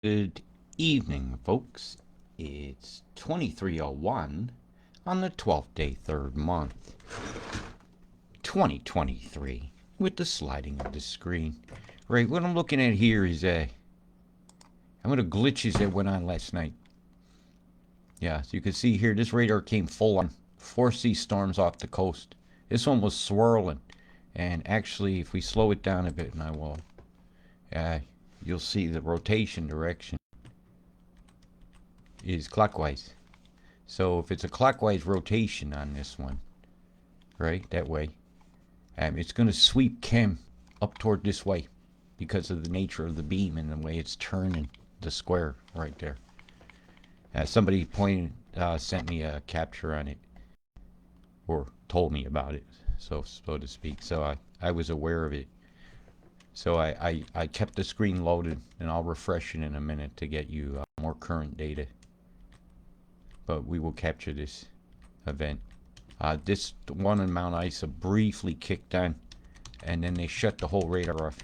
Good evening, folks. It's 2301 on the 12th day, 3rd month, 2023, with the sliding of the screen. Right, what I'm looking at here is how many glitches that went on last night. Yeah, so you can see here, this radar came full on 4C storms off the coast. This one was swirling, and actually, if we slow it down a bit, and I will, you'll see the rotation direction is clockwise. So if it's a clockwise rotation on this one, right, that way, it's going to sweep Chem up toward this way because of the nature of the beam and the way it's turning the square right there. Somebody sent me a capture on it, or told me about it, so to speak. So I was aware of it. So I kept the screen loaded, and I'll refresh it in a minute to get you more current data. But we will capture this event. This one in Mount Isa briefly kicked on, and then they shut the whole radar off.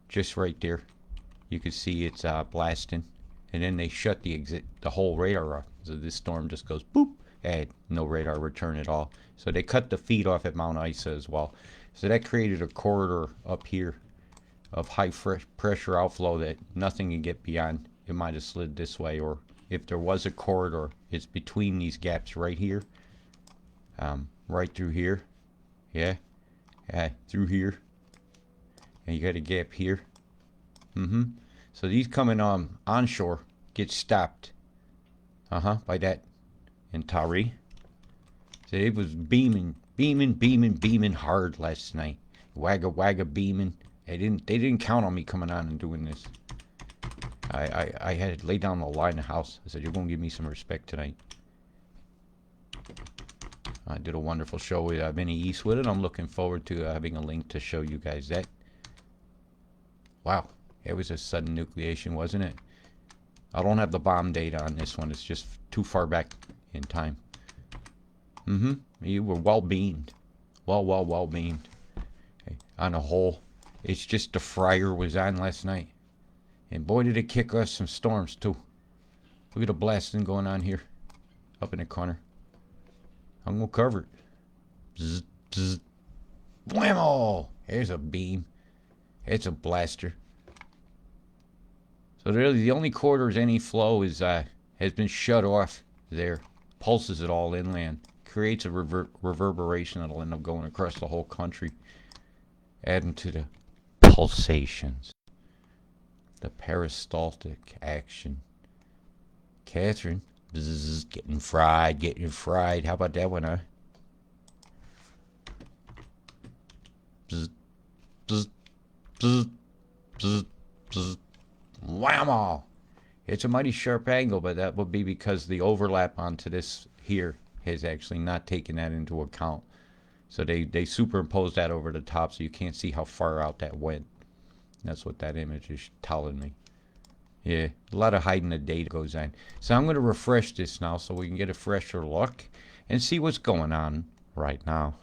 Just right there, you can see it's blasting, and then they shut the whole radar off. So this storm just goes boop, and no radar return at all. So they cut the feed off at Mount Isa as well. So that created a corridor up here of high pressure outflow that nothing can get beyond. It might have slid this way, or if there was a corridor, it's between these gaps right here, right through here, through here, and you got a gap here. So these coming onshore get stopped, by that in Tari. So it was beaming hard last night. Wagga beaming. They didn't count on me coming on and doing this. I had to lay down the line of the house. I said, you're going to give me some respect tonight. I did a wonderful show with Vinny East with it. I'm looking forward to having a link to show you guys that. Wow, it was a sudden nucleation, wasn't it? I don't have the bomb data on this one. It's just too far back in time. You were well beamed. Well beamed. Okay. On a whole, it's just the fryer was on last night. And boy, did it kick us some storms, too. Look at the blasting going on here. Up in the corner. I'm going to cover it. Bzz, bzz. Whammo! There's a beam. It's a blaster. So really, the only corridors any flow is has been shut off there. Pulses it all inland. Creates a reverberation that'll end up going across the whole country. Adding to the pulsations. The peristaltic action. Catherine, bzz, getting fried. How about that one, huh? Bzz, bzz, bzz, bzz, bzz. Whammo! It's a mighty sharp angle, but that would be because the overlap onto this here has actually not taken that into account. So they superimposed that over the top so you can't see how far out that went. That's what that image is telling me. Yeah, a lot of hiding the data goes on. So I'm going to refresh this now so we can get a fresher look and see what's going on right now.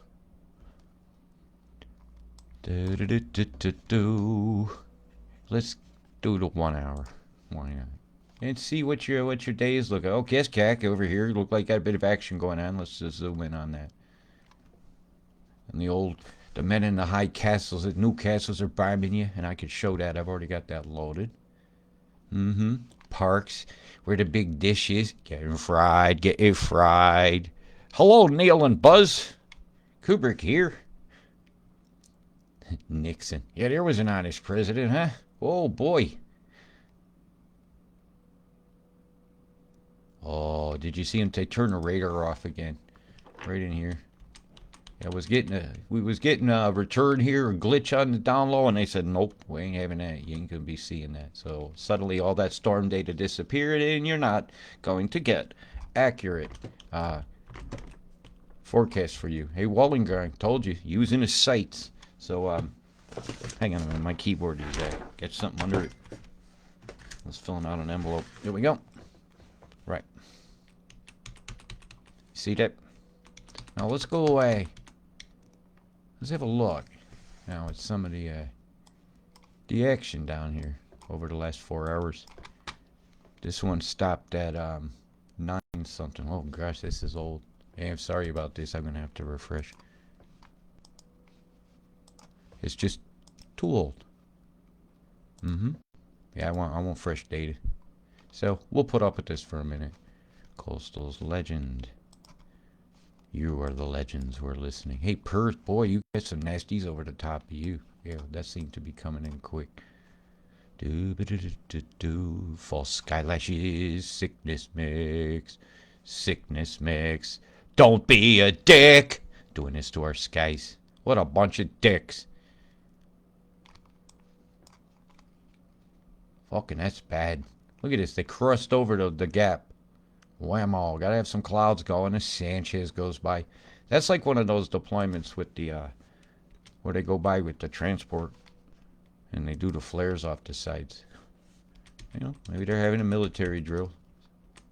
Let's do the 1 hour. Why not? And see what your day is looking. Oh, Keskak over here. Look like got a bit of action going on. Let's just zoom in on that. And the men in the high castles at Newcastles are bombing you, and I could show that. I've already got that loaded. Parks, where the big dish is. Getting fried. Hello, Neil and Buzz. Kubrick here. Nixon. Yeah, there was an honest president, huh? Oh, boy. Oh, did you see him turn the radar off again? Right in here. We was getting a return here, a glitch on the down low, and they said, nope, we ain't having that. You ain't going to be seeing that. So suddenly all that storm data disappeared, and you're not going to get accurate forecast for you. Hey, Wallinger, told you, using his sights. So, hang on a minute, my keyboard is got something under it. I was filling out an envelope. There we go. Right. See that? Now let's go away. Let's have a look now at some of the action down here. over the last 4 hours. This one stopped at 9 something. Oh gosh, this is old. Hey, I'm sorry about this. I'm gonna have to refresh. It's just too old. Yeah, I want fresh data. So we'll put up with this for a minute. Coastal's legend. You are the legends who are listening. Hey, Perth, boy, you got some nasties over the top of you. Yeah, that seemed to be coming in quick. Do false skylashes, sickness mix, sickness mix. Don't be a dick. Doing this to our skies. What a bunch of dicks. Fucking, that's bad. Look at this. They crossed over the gap. Whammo. Gotta have some clouds going as Sanchez goes by. That's like one of those deployments with the, where they go by with the transport and they do the flares off the sides. You know, maybe they're having a military drill.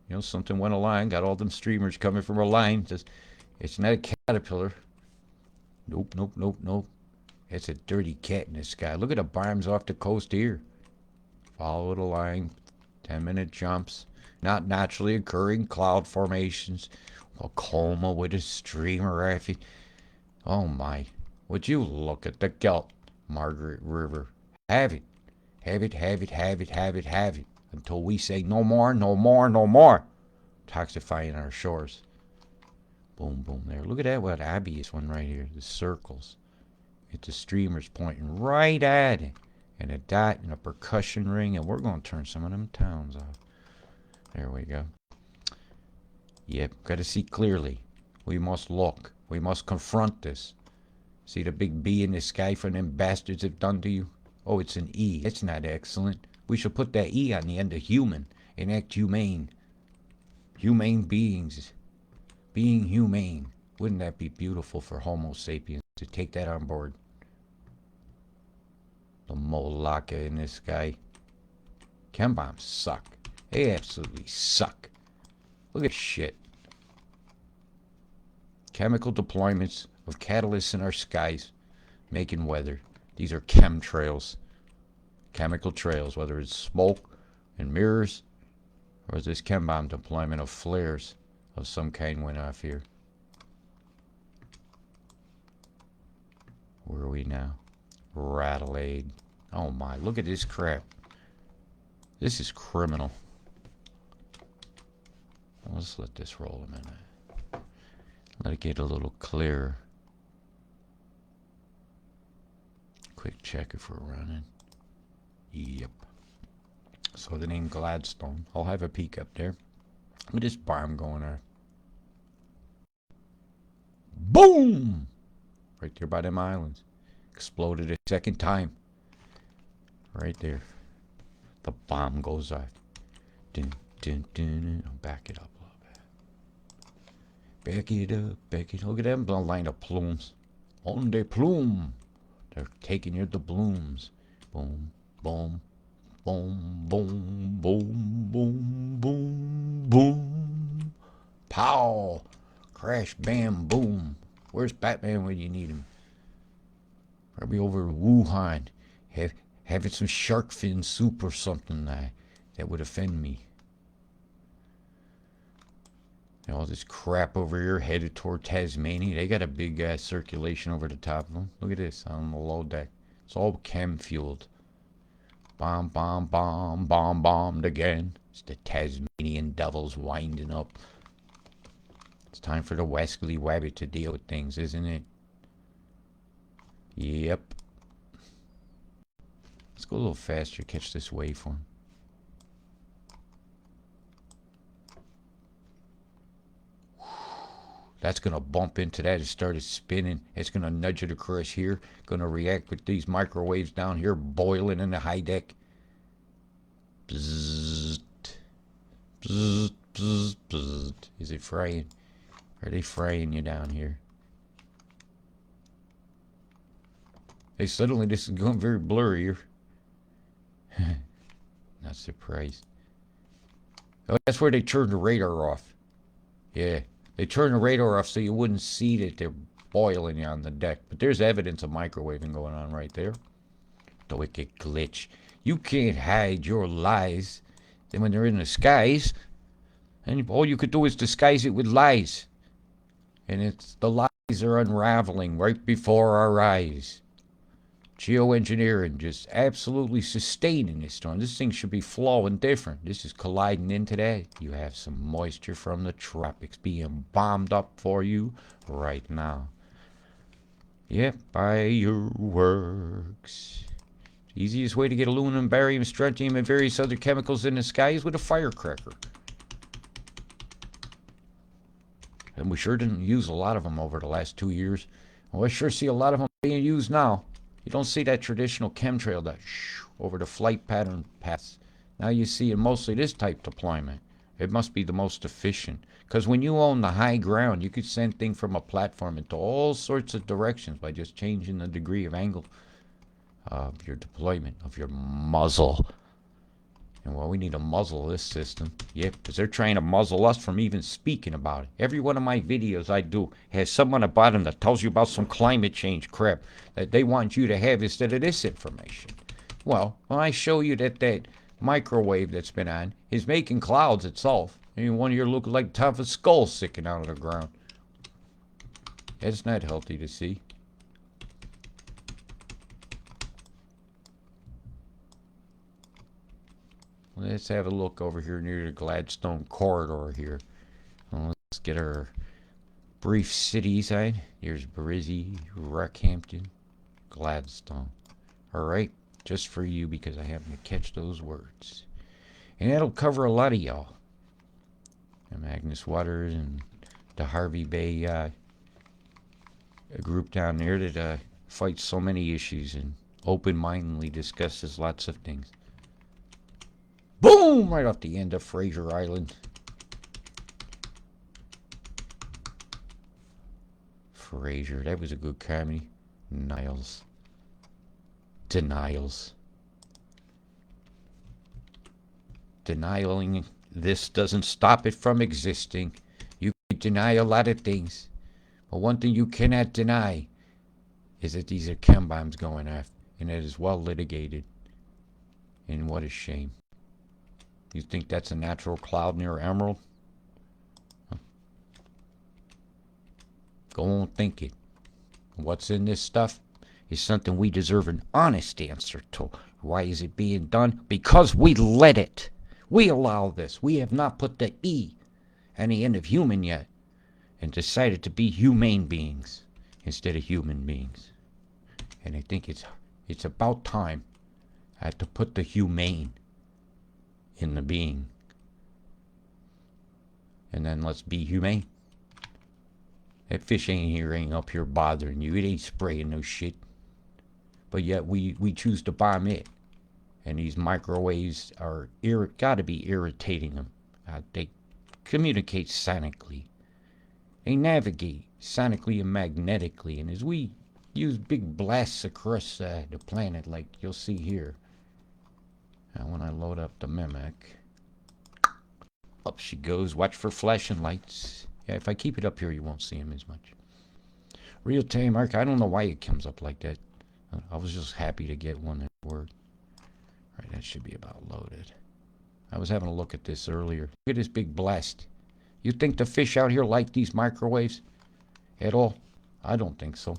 You know, something went a line, got all them streamers coming from a line. It's not a caterpillar. Nope, nope, nope, nope. It's a dirty cat in the sky. Look at the bombs off the coast here. Follow the line. 10-minute jumps. Not naturally occurring cloud formations. A coma with a streamer after. Oh my. Would you look at the gelt, Margaret River. Have it. Have it, have it, have it, have it, have it. Until we say no more, no more, no more. Toxifying our shores. Boom, boom there. Look at that, what obvious one right here. The circles. It's the streamers pointing right at it. And a dot and a percussion ring. And we're going to turn some of them towns off. There we go. Yep, got to see clearly. We must look. We must confront this. See the big B in the sky for them bastards have done to you? Oh, it's an E. It's not excellent. We should put that E on the end of human and act humane. Humane beings. Being humane. Wouldn't that be beautiful for Homo sapiens to take that on board? The Molaka in this guy. Chem bombs suck. They absolutely suck. Look at shit. Chemical deployments of catalysts in our skies making weather. These are chemtrails. Chemical trails, whether it's smoke and mirrors or is this chem bomb deployment of flares of some kind went off here. Where are we now? Rattleade. Oh my, look at this crap. This is criminal. Let's let this roll a minute. Let it get a little clearer. Quick check if we're running. Yep. So the name Gladstone. I'll have a peek up there. Look at this bomb going on. Boom! Right there by them islands. Exploded a second time. Right there. The bomb goes off. Dun, dun, dun. I'll back it up a little bit. Back it up, back it up. Look at them line of plumes. On the plume. They're taking you to blooms. Boom, boom, boom, boom, boom, boom, boom, boom. Pow! Crash, bam, boom. Where's Batman when you need him? Probably over in Wuhan. Having some shark fin soup or something that would offend me. And all this crap over here headed toward Tasmania. They got a big circulation over the top of them. Look at this on the low deck. It's all chem fueled. Bomb, bomb, bomb, bomb, bombed again. It's the Tasmanian devils winding up. It's time for the Wesley Wabbit to deal with things, isn't it? Yep. Let's go a little faster, catch this waveform. That's going to bump into that. It started spinning. It's going to nudge it across here. Going to react with these microwaves down here boiling in the high deck. Bzzzt. Bzzzt, bzzzt, bzzzt. Is it frying? Are they frying you down here? Hey, suddenly this is going very blurry here. Not surprised. Oh, that's where they turned the radar off. Yeah. They turned the radar off so you wouldn't see that they're boiling you on the deck. But there's evidence of microwaving going on right there. The wicked glitch. You can't hide your lies. Then when they're in the skies, and all you could do is disguise it with lies. And it's the lies are unraveling right before our eyes. Geoengineering just absolutely sustaining this storm. This thing should be flowing different. This is colliding into that. You have some moisture from the tropics being bombed up for you right now. Yep, fireworks. The easiest way to get aluminum, barium, strontium, and various other chemicals in the sky is with a firecracker. And we sure didn't use a lot of them over the last 2 years. Well, I sure see a lot of them being used now. You don't see that traditional chemtrail that over the flight pattern paths. Now you see mostly this type deployment. It must be the most efficient. Because when you own the high ground, you could send things from a platform into all sorts of directions by just changing the degree of angle of your deployment, of your muzzle. And well, we need to muzzle this system. Yep, because they're trying to muzzle us from even speaking about it. Every one of my videos I do has someone at the bottom that tells you about some climate change crap that they want you to have instead of this information. Well, when I show you that microwave that's been on is making clouds itself, and one of you look like the top of a skull sticking out of the ground. That's not healthy to see. Let's have a look over here near the Gladstone corridor here. Well, let's get our brief city side. Here's Brizzy, Rockhampton, Gladstone. Alright, just for you because I happen to catch those words. And that'll cover a lot of y'all. And Magnus Waters and the Harvey Bay a group down there that fights so many issues and open-mindedly discusses lots of things. Boom! Right off the end of Fraser Island. Fraser, that was a good comedy. Niles. Denials. Denying this doesn't stop it from existing. You can deny a lot of things. But one thing you cannot deny is that these are chem bombs going off. And it is well litigated. And what a shame. You think that's a natural cloud near Emerald? Huh. Go on, think it. What's in this stuff is something we deserve an honest answer to. Why is it being done? Because we let it. We allow this. We have not put the E on the end of human yet and decided to be humane beings instead of human beings. And I think it's about time I had to put the humane in the being. And then let's be humane. That fish ain't up here bothering you. It ain't spraying no shit. But yet we choose to bomb it. And these microwaves are gotta be irritating them. They communicate sonically. They navigate sonically and magnetically. And as we use big blasts across the planet like you'll see here. Now when I load up the Mimic, up she goes. Watch for flashing lights. Yeah, if I keep it up here, you won't see him as much. Real time arc. I don't know why it comes up like that. I was just happy to get one that worked. Alright, that should be about loaded. I was having a look at this earlier. Look at this big blast. You think the fish out here like these microwaves at all? I don't think so.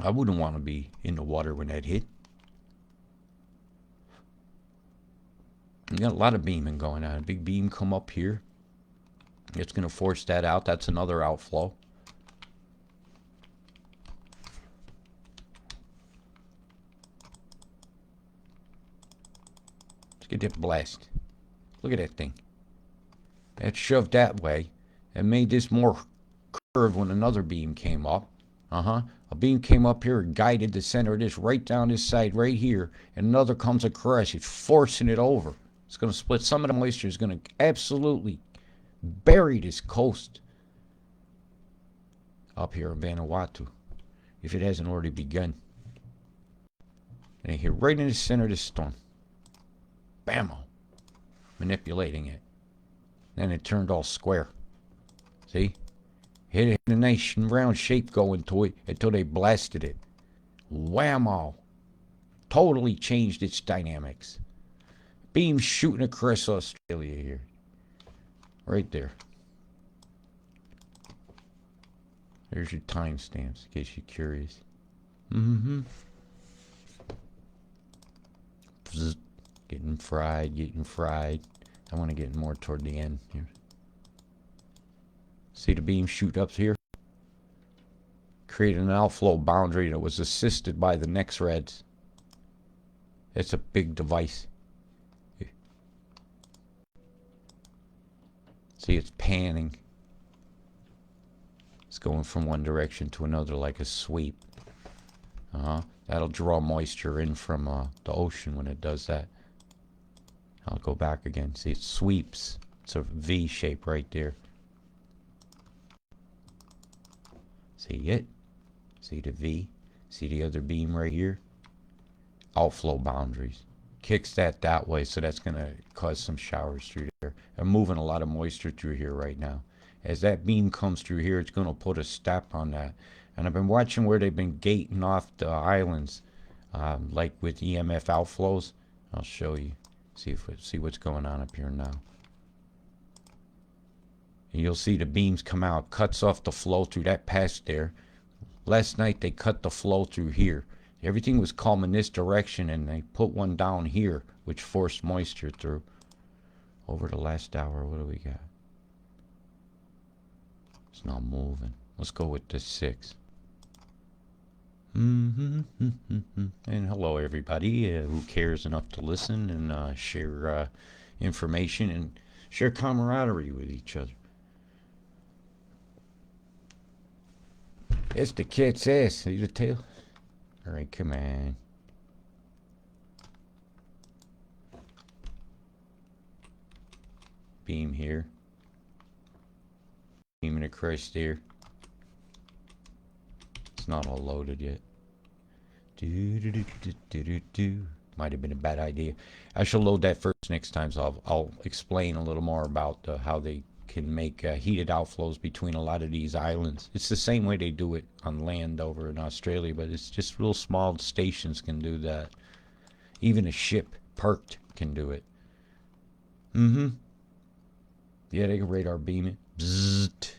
I wouldn't want to be in the water when that hit. You got a lot of beaming going on. A big beam come up here. It's going to force that out. That's another outflow. Let's get that blast. Look at that thing. That's shoved that way. And made this more curved when another beam came up. A beam came up here and guided the center of this right down this side right here. And another comes across. It's forcing it over. It's going to split. Some of the moisture is going to absolutely bury this coast up here in Vanuatu, if it hasn't already begun. And it hit right in the center of the storm. Bammo. Manipulating it. Then it turned all square. See? Hit a nice round shape going to it until they blasted it. Whammo. Totally changed its dynamics. Beam shooting across Australia here. Right there. There's your timestamps, in case you're curious. Mm-hmm. Getting fried, getting fried. I want to get more toward the end here. See the beam shoot up here? Created an outflow boundary that was assisted by the NexRads. It's a big device. See, it's panning. It's going from one direction to another like a sweep. That'll draw moisture in from the ocean when it does that. I'll go back again. See, it sweeps. It's a V shape right there. See it? See the V? See the other beam right here? Outflow boundaries. Kicks that way, so that's going to cause some showers through there. I'm moving a lot of moisture through here right now. As that beam comes through here, it's going to put a stop on that. And I've been watching where they've been gating off the islands, like with EMF outflows. I'll show you. See what's going on up here now. And you'll see the beams come out, cuts off the flow through that patch there. Last night they cut the flow through here. Everything was calm in this direction, and they put one down here, which forced moisture through. Over the last hour, what do we got? It's not moving. Let's go with the 6. And hello, everybody who cares enough to listen and share information and share camaraderie with each other. It's the cat's ass. See the tail? All right, come on. Beam here. Beaming across there. It's not all loaded yet. Might have been a bad idea. I shall load that first next time, so I'll explain a little more about how they can make heated outflows between a lot of these islands. It's the same way they do it on land over in Australia, but it's just real small stations can do that. Even a ship parked can do it. Yeah, they can radar beam it. Bzzzt.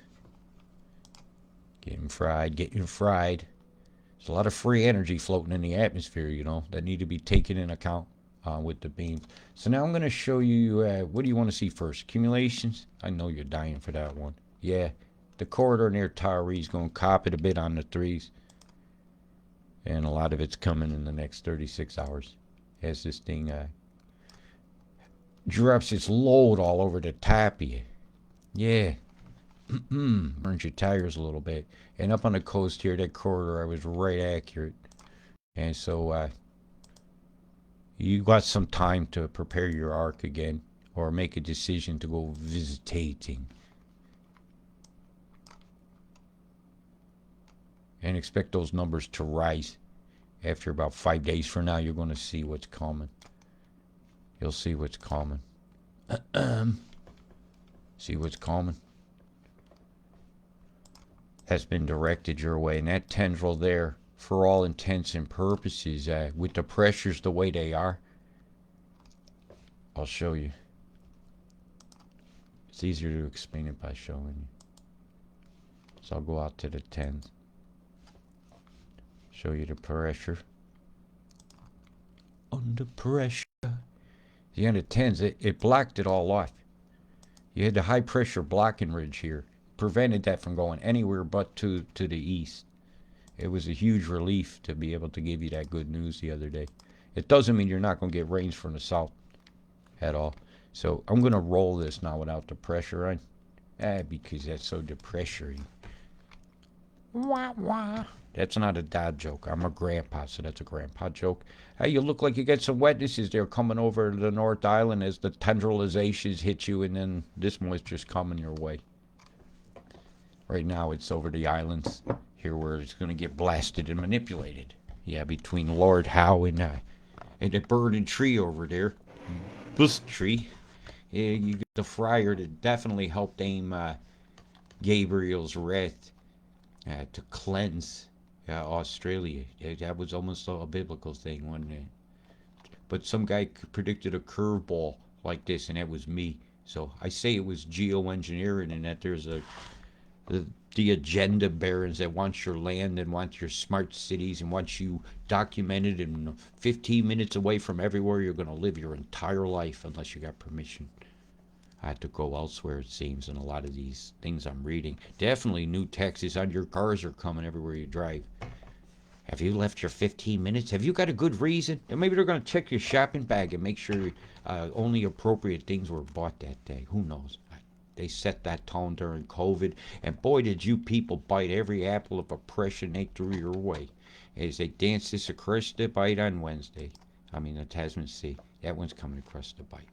Getting fried, getting fried. There's a lot of free energy floating in the atmosphere, you know, that need to be taken in account with the beams. So now I'm going to show you, what do you want to see first? Accumulations? I know you're dying for that one. Yeah, the corridor near Tyree is going to cop it a bit on the 3s. And a lot of it's coming in the next 36 hours. As this thing drops its load all over the top of you. Yeah. Burns your tires a little bit. And up on the coast here, that corridor, I was right accurate. And so you got some time to prepare your arc again, or make a decision to go visitating. And expect those numbers to rise. After about 5 days from now, you're going to see what's coming. You'll see what's coming. See what's coming? Has been directed your way. And that tendril there, for all intents and purposes, with the pressures the way they are, I'll show you. It's easier to explain it by showing you. So I'll go out to the 10s. Show you the pressure. Under pressure. The end of 10s, it blocked it all off. You had the high pressure blocking ridge here. Prevented that from going anywhere but to the east. It was a huge relief to be able to give you that good news the other day. It doesn't mean you're not going to get rains from the south at all. So I'm going to roll this now without the pressure on. Because that's so depressuring. Wah, wah. That's not a dad joke. I'm a grandpa, so that's a grandpa joke. Hey, you look like you get some wetnesses there coming over the North Island as the tendrilizations hit you, and then this moisture's coming your way. Right now it's over the islands here where it's going to get blasted and manipulated. Yeah, between Lord Howe and the bird and tree over there. This tree. Yeah, you get the friar that definitely helped aim Gabriel's wrath to cleanse Australia. That was almost a biblical thing, wasn't it? but some guy predicted a curveball like this, and that was me. So I say it was geoengineering, and that there's the agenda barons that want your land and want your smart cities and want you documented in 15 minutes away from everywhere you're going to live your entire life unless you got permission. I had to go elsewhere, it seems, in a lot of these things I'm reading. Definitely new taxes on your cars are coming everywhere you drive. Have you left your 15 minutes? Have you got a good reason? And maybe they're going to check your shopping bag and make sure only appropriate things were bought that day. Who knows? They set that tone during COVID, and boy, did you people bite every apple of oppression they threw your way. As they dance this across the bite on Wednesday. I mean, the Tasman Sea. That one's coming across the bite.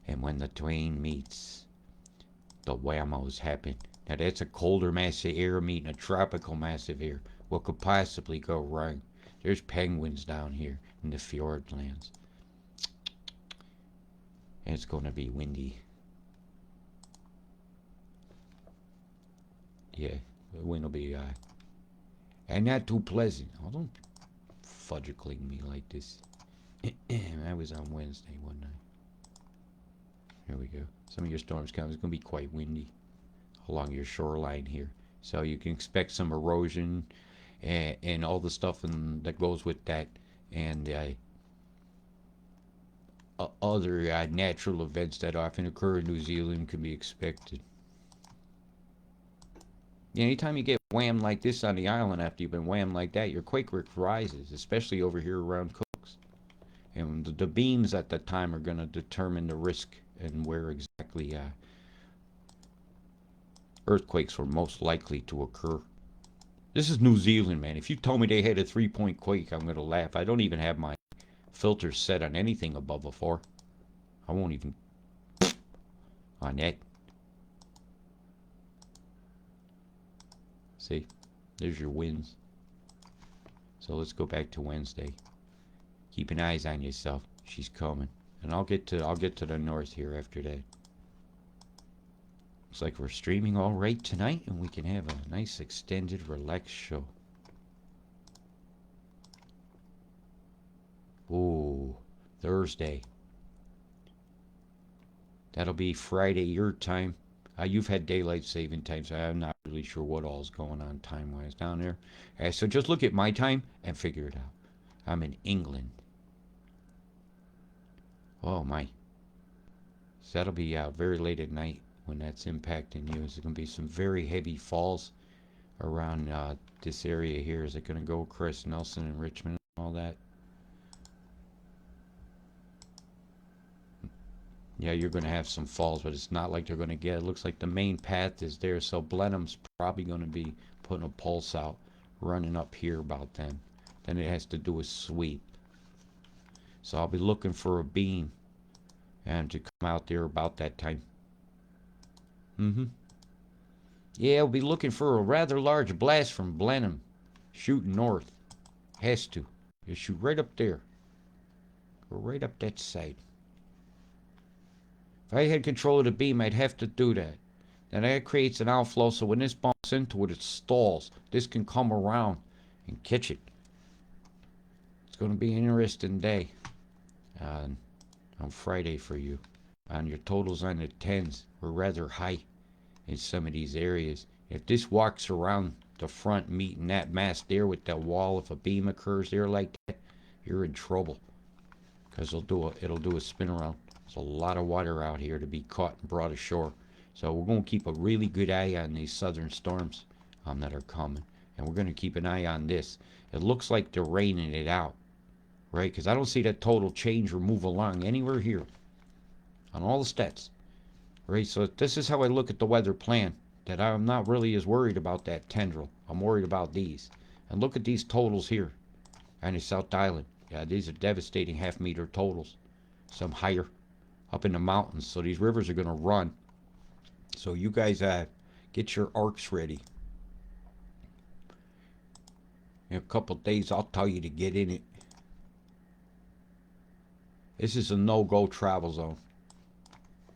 And when the twain meets, the whammos happen. Now that's a colder mass of air meeting a tropical mass of air. What could possibly go wrong? There's penguins down here in the fjord lands. And it's going to be windy. Yeah, the wind will be, and not too pleasant. Oh, don't fudgicling me like this. That was on Wednesday, wasn't I? Here we go. Some of your storms coming. It's going to be quite windy along your shoreline here. So you can expect some erosion and all the stuff that goes with that. And other natural events that often occur in New Zealand can be expected. Anytime you get whammed like this on the island after you've been whammed like that, your quake risk rises, especially over here around Cooks. And the beams at the time are going to determine the risk and where exactly earthquakes were most likely to occur. This is New Zealand, man. If you told me they had a 3-point quake, I'm going to laugh. I don't even have my filters set on anything above a 4. I won't even on that. See, there's your winds. So let's go back to Wednesday. Keep an eyes on yourself. She's coming, and I'll get to the north here after that. Looks like we're streaming all right tonight, and we can have a nice extended, relaxed show. Ooh, Thursday. That'll be Friday your time. You've had daylight saving time, so I'm not really sure what all's going on time-wise down there. So just look at my time and figure it out. I'm in England. Oh, my. So that'll be very late at night when that's impacting you. There's going to be some very heavy falls around this area here. Is it going to go across Nelson and Richmond and all that? Yeah, you're going to have some falls, but it's not like they're going to get. It looks like the main path is there, so Blenheim's probably going to be putting a pulse out, running up here about then. Then it has to do a sweep. So I'll be looking for a beam and to come out there about that time. Yeah, I'll be looking for a rather large blast from Blenheim, shooting north. Has to. You shoot right up there. Go right up that side. If I had control of the beam, I'd have to do that. Then that creates an outflow, so when this bumps into it, it stalls. This can come around and catch it. It's going to be an interesting day on Friday for you. On your totals on the 10s, we're rather high in some of these areas. If this walks around the front, meeting that mass there with that wall, if a beam occurs there like that, you're in trouble. Because it'll do a spin around. There's a lot of water out here to be caught and brought ashore. So we're going to keep a really good eye on these southern storms that are coming. And we're going to keep an eye on this. It looks like they're raining it out. Right? Because I don't see that total change or move along anywhere here. On all the stats. Right? So this is how I look at the weather plan. That I'm not really as worried about that tendril. I'm worried about these. And look at these totals here. On the South Island. Yeah, these are devastating half-meter totals. Some higher. Up in the mountains, so these rivers are going to run. So you guys get your arcs ready. In a couple of days, I'll tell you to get in it. This is a no-go travel zone.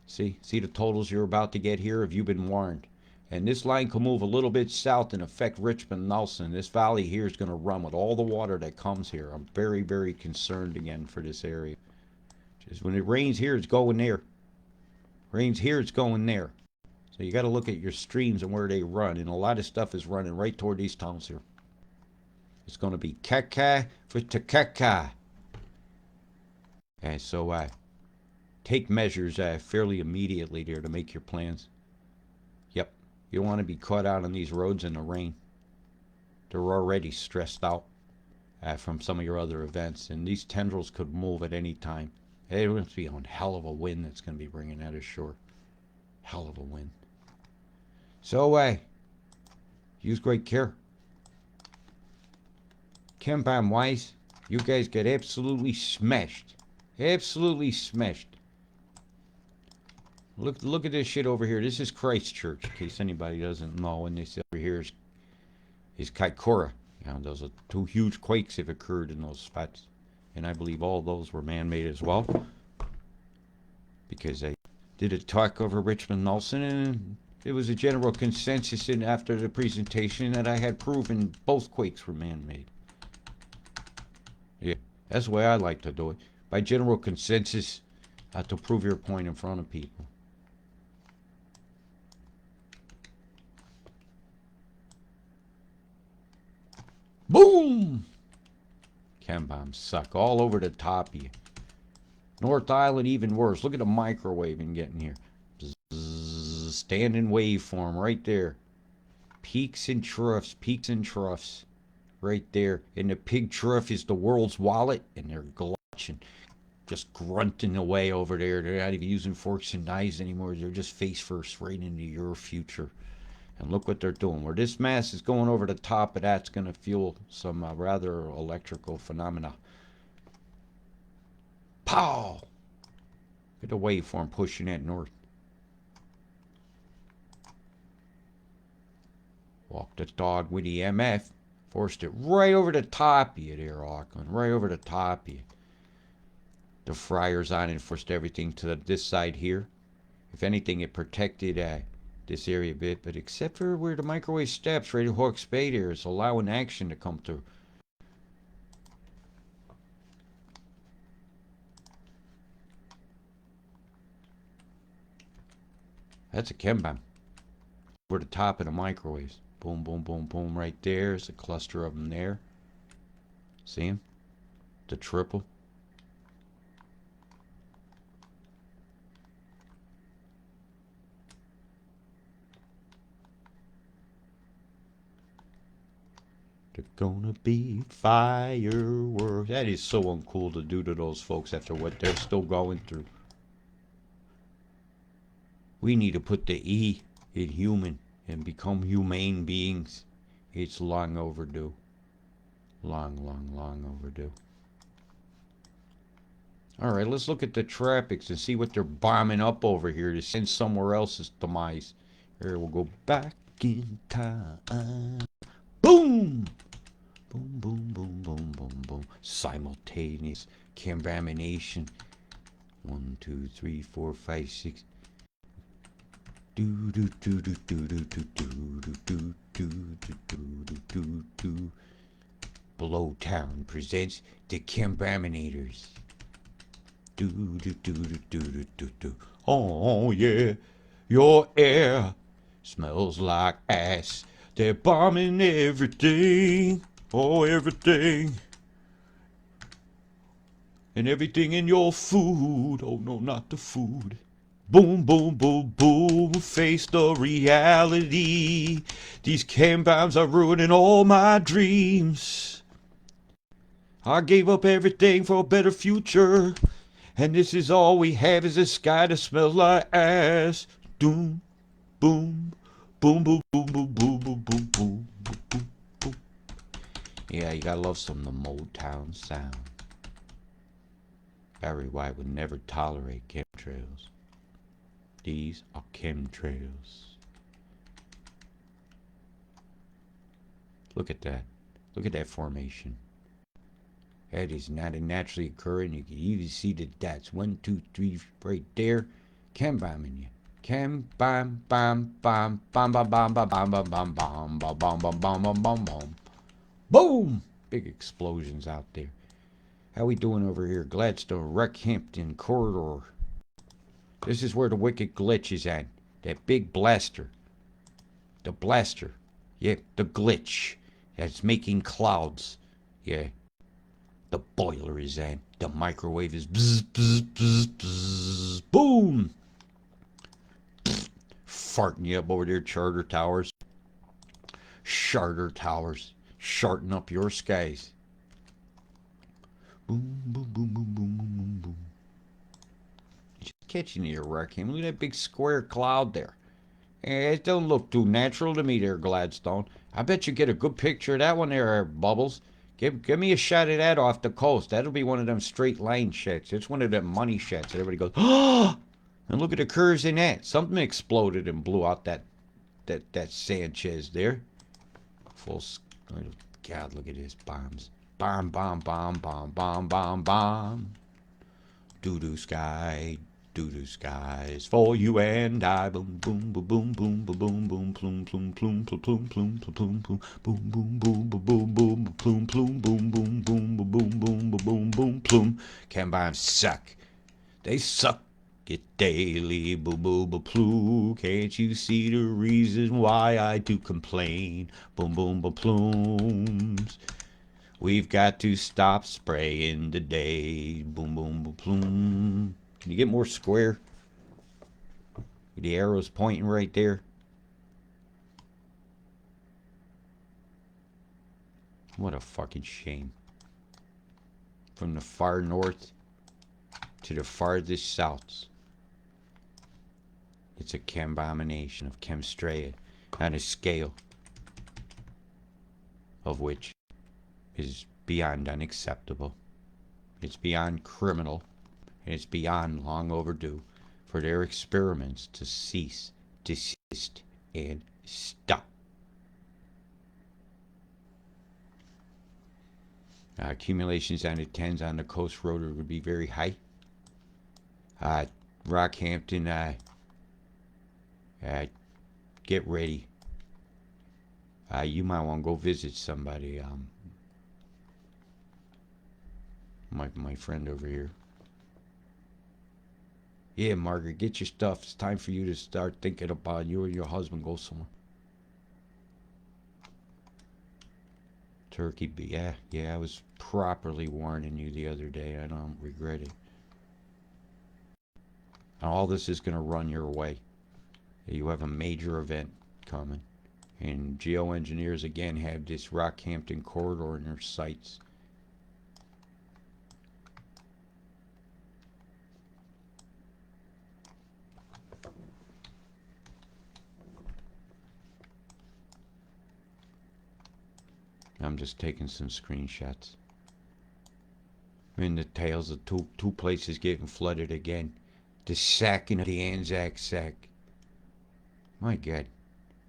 See the totals you're about to get here? Have you been warned? And this line can move a little bit south and affect Richmond Nelson. This valley here is going to run with all the water that comes here. I'm very, very concerned again for this area. Just when it rains here, it's going there. Rains here, it's going there. So you got to look at your streams and where they run. And a lot of stuff is running right toward these towns here. It's going to be Kaka for Takaka. And so take measures fairly immediately there to make your plans. Yep. You don't want to be caught out on these roads in the rain. They're already stressed out from some of your other events. And these tendrils could move at any time. It must be a hell of a wind that's going to be bringing that ashore. Hell of a wind. So, use great care. Chem-Bomb wise, you guys get absolutely smashed. Absolutely smashed. Look at this shit over here. This is Christchurch, in case anybody doesn't know. And this over here is Kaikoura. You know, those are two huge quakes have occurred in those spots. And I believe all those were man-made as well. Because I did a talk over Richmond Nelson, and it was a general consensus after the presentation that I had proven both quakes were man-made. Yeah, that's the way I like to do it. By general consensus, to prove your point in front of people. Boom! Chem bombs suck all over the top of you. North Island even worse. Look at the microwaving getting here. Bzzz, standing waveform right there. Peaks and troughs, peaks and troughs. Right there. And the pig trough is the world's wallet. And they're glutching. Just grunting away over there. They're not even using forks and knives anymore. They're just face first right into your future. And look what they're doing. Where this mass is going over the top of that's going to fuel some rather electrical phenomena. Pow! Look at the waveform pushing that north. Walk the dog with the MF. Forced it right over the top of you there, Auckland. Right over the top of you. The fryer's on and forced everything to this side here. If anything, it protected this area a bit, but except for where the microwave steps, right at Hawke's Bay there, it's allowing action to come through. That's a chem bomb. Over the top of the microwaves. Boom, boom, boom, boom, right there. There's a cluster of them there. See them? The triple. They're gonna be fireworks. That is so uncool to do to those folks after what they're still going through. We need to put the E in human and become humane beings. It's long overdue. Long, long, long overdue. Alright, let's look at the tropics and see what they're bombing up over here to send somewhere else's demise. Here, we'll go back in time. Boom! Boom, boom, boom, boom, boom, boom. Simultaneous contamination. 1, 2, 3, 4, 5, 6. Do do do do do do do do do do do do do. Blowtown presents the Contaminators. Do do do do do do do do. Oh yeah, your air smells like ass. They're bombing everything. Oh, everything. And everything in your food. Oh, no, not the food. Boom, boom, boom, boom. Face the reality. These chem bombs are ruining all my dreams. I gave up everything for a better future. And this is all we have is a sky that smells like ass. Doom, boom, boom, boom, boom, boom, boom, boom, boom, boom, boom, boom. Yeah, you gotta love some of the Motown sound. Barry White would never tolerate chemtrails. These are chemtrails. Look at that. Look at that formation. That is not a naturally occurring. You can even see the dots. 1, 2, 3 right there. Chem bombing you. Chem, bam, bam, bam, bam, bam, bam, bam, bam, bam, bam, bam, bam, bam, bam, bam, bam, bam, bam. Boom! Big explosions out there. How we doing over here? Gladstone, Rockhampton corridor. This is where the wicked glitch is at. That big blaster. The blaster. Yeah, the glitch. That's making clouds. Yeah. The boiler is at. The microwave is bzz, bzz, bzz, bzz. Boom! Farting you up over there, Charter Towers. Charter Towers. Sharting up your skies. Boom, boom, boom, boom, boom, boom, boom, boom. Just catching you, Rackham. Look at that big square cloud there. It don't look too natural to me there, Gladstone. I bet you get a good picture of that one there, Bubbles. Give me a shot of that off the coast. That'll be one of them straight line shots. It's one of them money shots that everybody goes, oh! And look at the curves in that. Something exploded and blew out that Sanchez there. Full. God, look at this bombs. Bomb, bomb, bomb, bomb, bomb, bomb, bomb. Doo-doo sky, doo-doo skies for you and I. Boom, boom, boom, boom, boom, boom, boom, plume, plume, plume, plume, plume, plume, plume, plume, boom, boom, boom, boom, boom, plume, plume, boom, boom, boom, boom, boom, boom, boom, plume. Chem bombs suck. They suck it daily, boo, boo, boo, ploo. Can't you see the reason why I do complain? Boom, boom, boom, plumes. We've got to stop spraying today. Boom, boom, boom, plume. Can you get more square? The arrow's pointing right there. What a fucking shame. From the far north to the farthest south. It's a chembomination of Chemstrea on a scale of which is beyond unacceptable. It's beyond criminal, and it's beyond long overdue for their experiments to cease, desist, and stop. Accumulations on the 10s on the coast road would be very high. Rockhampton, get ready. You might want to go visit somebody. My friend over here. Yeah, Margaret, get your stuff. It's time for you to start thinking about you and your husband go somewhere. Turkey, yeah, I was properly warning you the other day. I don't regret it. And all this is going to run your way. You have a major event coming. And geoengineers again have this Rockhampton corridor in their sights. I'm just taking some screenshots. In the tales of two places getting flooded again. The sacking of the Anzac Sack. My God.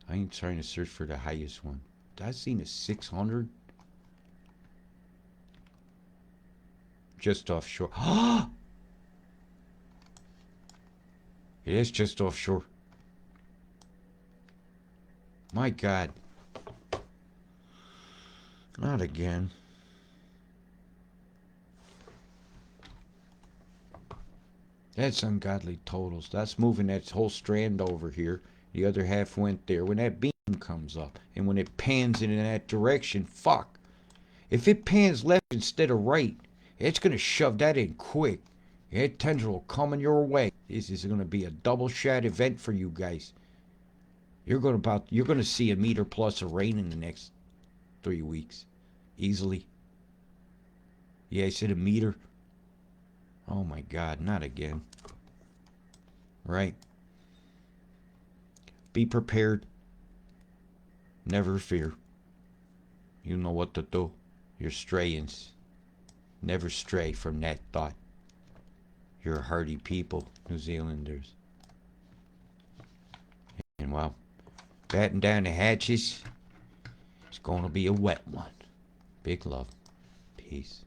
I ain't trying to search for the highest one. I've seen a 600. Just offshore. It is just offshore. My God. Not again. That's ungodly totals. That's moving that whole strand over here. The other half went there. When that beam comes up and when it pans in that direction, fuck. If it pans left instead of right, it's going to shove that in quick. That tendril coming your way. This is going to be a double shot event for you guys. You're going to see a meter plus of rain in the next 3 weeks. Easily. Yeah, I said a meter. Oh my God, not again. Right? Be prepared. Never fear. You know what to do. You're strayings. Never stray from that thought. You're a hardy people, New Zealanders. And well, batten down the hatches. It's gonna be a wet one. Big love. Peace.